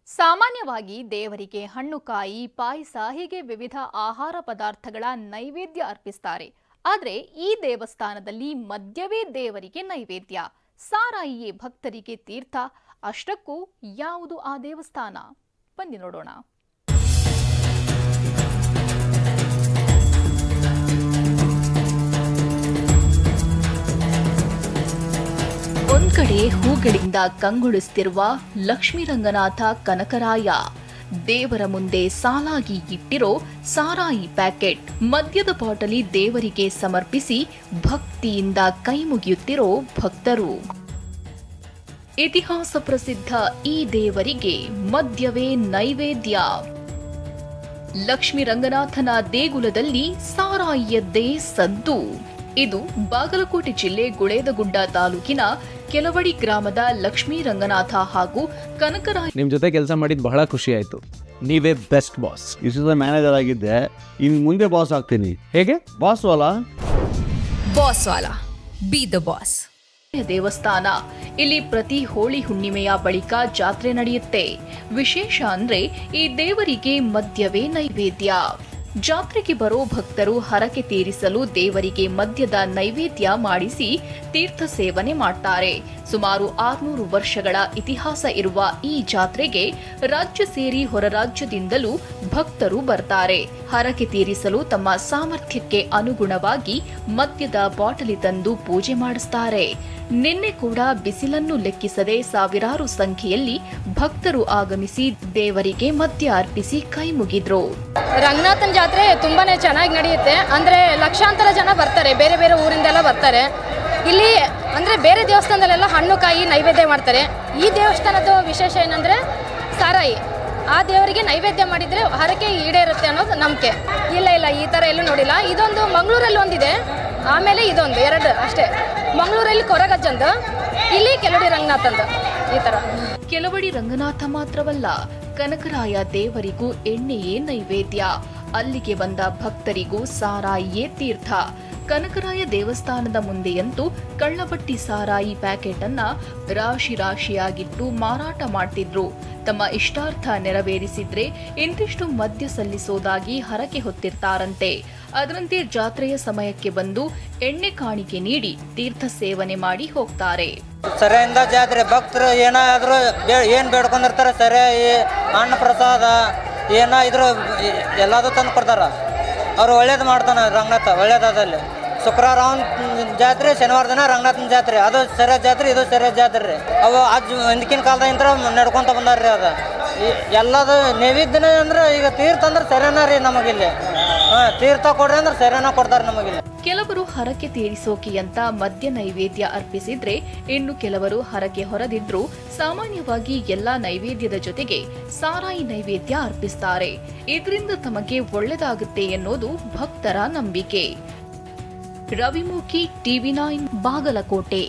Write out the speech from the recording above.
ಸಾಮಾನ್ಯವಾಗಿ ದೇವರಿಗೆ ಹಣ್ಣು ಕಾಯಿ ಪಾಯಸ ಹೀಗೆ ವಿವಿಧ ಆಹಾರ ಪದಾರ್ಥಗಳ ನೈವೇದ್ಯ ಅರ್ಪಿಸುತ್ತಾರೆ. ಆದರೆ ಈ ದೇವಸ್ಥಾನದಲ್ಲಿ ಮದ್ಯವೇ ದೇವರಿಗೆ ನೈವೇದ್ಯ, ಸಾರಾಯಿಯೇ ಭಕ್ತರಿಗೆ ತೀರ್ಥ. ಅಷ್ಟಕ್ಕೂ ಯಾವುದು ಆ ದೇವಸ್ಥಾನ? ಬನ್ನಿ ನೋಡೋಣ. ಒಂದ್ ಕಡೆ ಹೂಗಳಿಂದ ಕಂಗೊಳಿಸುತ್ತಿರುವ ಲಕ್ಷ್ಮೀರಂಗನಾಥ ಕನಕರಾಯ, ದೇವರ ಮುಂದೆ ಸಾಲಾಗಿ ಇಟ್ಟಿರೋ ಸಾರಾಯಿ ಪ್ಯಾಕೆಟ್, ಮದ್ಯದ ಬಾಟಲಿ ದೇವರಿಗೆ ಸಮರ್ಪಿಸಿ ಭಕ್ತಿಯಿಂದ ಕೈ ಮುಗಿಯುತ್ತಿರೋ ಭಕ್ತರು. ಇತಿಹಾಸ ಪ್ರಸಿದ್ಧ ಈ ದೇವರಿಗೆ ಮದ್ಯವೇ ನೈವೇದ್ಯ. ಲಕ್ಷ್ಮೀರಂಗನಾಥನ ದೇಗುಲದಲ್ಲಿ ಸಾರಾಯಿಯದ್ದೇ ಸದ್ದು. ಇದು ಬಾಗಲಕೋಟೆ ಜಿಲ್ಲೆ ಗುಳೇದಗುಡ್ಡ ತಾಲೂಕಿನ ಕೆಲವಡಿ ಗ್ರಾಮದ ಲಕ್ಷ್ಮೀರಂಗನಾಥ ಹಾಗೂ ಕನಕರಾಯ. ನಿಮ್ ಜೊತೆ ಕೆಲಸ ಮಾಡಿದ್ ಬಹಳ ಖುಷಿ ಆಯ್ತು. ನೀವೇ ಬೆಸ್ಟ್ ಬಾಸ್. ಇಷ್ಟು ಮ್ಯಾನೇಜರ್ ಆಗಿದ್ದೆ, ಇನ್ನು ಮುಂದೆ ಬಾಸ್ ಆಗ್ತೀನಿ. ಹೇಗೆ? Boss Vala B the boss. ದೇವಸ್ಥಾನ ಇಲ್ಲಿ ಪ್ರತಿ ಹೋಳಿ ಹುಣ್ಣಿಮೆಯ ಬಳಿಕ ಜಾತ್ರೆ ನಡೆಯುತ್ತೆ. ವಿಶೇಷ ಅಂದ್ರೆ ಈ ದೇವರಿಗೆ ಮದ್ಯವೇ ನೈವೇದ್ಯ. ಜಾತ್ರೆಗೆ ಬರೋ ಭಕ್ತರು ಹರಕೆ ತೀರಿಸಲು ದೇವರಿಗೆ ಮದ್ಯದ ನೈವೇದ್ಯ ಮಾಡಿಸಿ ತೀರ್ಥ ಸೇವನೆ ಮಾಡ್ತಾರೆ. ಸುಮಾರು 600 ವರ್ಷಗಳ ಇತಿಹಾಸ ಇರುವ ಈ ಜಾತ್ರೆಗೆ ರಾಜ್ಯ ಸೇರಿ ಹೊರ ರಾಜ್ಯದಿಂದಲೂ ಭಕ್ತರು ಬರ್ತಾರೆ. ಹರಕೆ ತೀರಿಸಲು ತಮ್ಮ ಸಾಮರ್ಥ್ಯಕ್ಕೆ ಅನುಗುಣವಾಗಿ ಮದ್ಯದ ಬಾಟಲಿ ತಂದು ಪೂಜೆ ಮಾಡಿಸ್ತಾರೆ. ನಿನ್ನೆ ಕೂಡ ಬಿಸಿಲನ್ನು ಲೆಕ್ಕಿಸದೆ ಸಾವಿರಾರು ಸಂಖ್ಯೆಯಲ್ಲಿ ಭಕ್ತರು ಆಗಮಿಸಿ ದೇವರಿಗೆ ಮದ್ಯ ಅರ್ಪಿಸಿ ಕೈ ಮುಗಿದ್ರು. ರಂಗನಾಥನ ಜಾತ್ರೆ ತುಂಬಾನೇ ಚೆನ್ನಾಗಿ ನಡೆಯುತ್ತೆ. ಅಂದ್ರೆ ಲಕ್ಷಾಂತರ ಜನ ಬರ್ತಾರೆ, ಬೇರೆ ಬೇರೆ ಊರಿಂದೆಲ್ಲ ಬರ್ತಾರೆ. ಇಲ್ಲಿ ಅಂದ್ರೆ ಬೇರೆ ದೇವಸ್ಥಾನದಲ್ಲೆಲ್ಲ ಹಣ್ಣು ಕಾಯಿ ನೈವೇದ್ಯ ಮಾಡ್ತಾರೆ. ಈ ದೇವಸ್ಥಾನದ ವಿಶೇಷ ಏನಂದ್ರೆ ಸಾರಾಯಿ. ಆ ದೇವರಿಗೆ ನೈವೇದ್ಯ ಮಾಡಿದ್ರೆ ಹರಕೆ ಈಡೇರುತ್ತೆ ಅನ್ನೋದು ನಂಬಿಕೆ. ಇಲ್ಲ ಈ ತರ ಎಲ್ಲೂ ನೋಡಿಲ್ಲ. ಇದೊಂದು ಮಂಗಳೂರಲ್ಲಿ ಒಂದಿದೆ, ಆಮೇಲೆ ಇದೊಂದು ಎರಡು ಅಷ್ಟೇ. ಮಂಗಳೂರಲ್ಲಿ ಕೊರಗಜ್ಜಂದು, ಇಲ್ಲಿ ಕೆಲವಡಿ ರಂಗನಾಥಂದು. ಈ ತರ ಕೆಲವಡಿ ರಂಗನಾಥ ಮಾತ್ರವಲ್ಲ, ಕನಕರಾಯ ದೇವರಿಗೂ ಎಣ್ಣೆಯೇ ನೈವೇದ್ಯ. ಅಲ್ಲಿಗೆ ಬಂದ ಭಕ್ತರಿಗೂ ಸಾರಾಯಿಯೇ ತೀರ್ಥ. ಕನಕರಾಯ ದೇವಸ್ಥಾನದ ಮುಂದೆಯಂತೂ ಕಳ್ಳಬಟ್ಟಿ ಸಾರಾಯಿ ಪ್ಯಾಕೆಟ್ ಅನ್ನ ರಾಶಿ ರಾಶಿಯಾಗಿಟ್ಟು ಮಾರಾಟ ಮಾಡ್ತಿದ್ರು. ತಮ್ಮ ಇಷ್ಟಾರ್ಥ ನೆರವೇರಿಸಿದ್ರೆ ಇಂತಿಷ್ಟು ಮದ್ಯ ಸಲ್ಲಿಸೋದಾಗಿ ಹರಕೆ ಹೊತ್ತಿರ್ತಾರಂತೆ. ಅದರಂತೆ ಜಾತ್ರೆಯ ಸಮಯಕ್ಕೆ ಬಂದು ಎಣ್ಣೆ ಕಾಣಿಕೆ ನೀಡಿ ತೀರ್ಥ ಸೇವನೆ ಮಾಡಿ ಹೋಗ್ತಾರೆ. ಸರಿಯಿಂದ ಜಾತ್ರೆ ಭಕ್ತರು ಏನಾದ್ರೂ ಏನ್ ಬೇಡ್ಕೊಂಡಿರ್ತಾರೆ, ಸರಿ ಅನ್ನ ಪ್ರಸಾದ ಏನಾದ್ರು ಎಲ್ಲದೂ ತಂದು ಕೊಡ್ತಾರ. ಅವ್ರು ಒಳ್ಳೇದು ಮಾಡ್ತಾನೆ ರಂಗನಾಥ. ಒಳ್ಳೇದಾದಲ್ಲಿ ಶುಕ್ರವಾರ ಅವನ ಜಾತ್ರೆ, ಶನಿವಾರ ದಿನ ರಂಗನಾಥನ ಜಾತ್ರೆ. ಅದು ಸರಿಯಾದ ಜಾತ್ರೆ, ಇದು ಸರಿಯಾದ ಜಾತ್ರೆ ರೀ. ಅವು ಹಿಂದಕಿನ ಕಾಲದಿಂದ ನಡ್ಕೊಂತ ಬಂದಾರ್ರಿ. ಅದು ಎಲ್ಲದು ನೈವೇದ್ಯನ ಅಂದ್ರೆ ಈಗ ತೀರ್ಥ ಅಂದ್ರೆ ಸರಿನಾ ರೀ ನಮಗಿಲ್ಲಿ. ತೀರ್ಥ ಕೊಡ್ರಿ ಅಂದ್ರೆ ಸರಿನಾ ಕೊಡ್ತಾರೆ ನಮಗಿಲ್ಲಿ. ಕೆಲವರು ಹರಕೆ ತೀರಿಸೋಕೆ ಅಂತ ಮದ್ಯ ನೈವೇದ್ಯ ಅರ್ಪಿಸಿದ್ರೆ, ಇನ್ನು ಕೆಲವರು ಹರಕೆ ಹೊರದಿದ್ರು ಸಾಮಾನ್ಯವಾಗಿ ಎಲ್ಲಾ ನೈವೇದ್ಯದ ಜೊತೆಗೆ ಸಾರಾಯಿ ನೈವೇದ್ಯ ಅರ್ಪಿಸ್ತಾರೆ. ಇದರಿಂದ ತಮಗೆ ಒಳ್ಳೆದಾಗುತ್ತೆ ಎನ್ನುವುದು ಭಕ್ತರ ನಂಬಿಕೆ. ರವಿಮುಖಿ, ಟಿವಿ9, ಬಾಗಲಕೋಟೆ.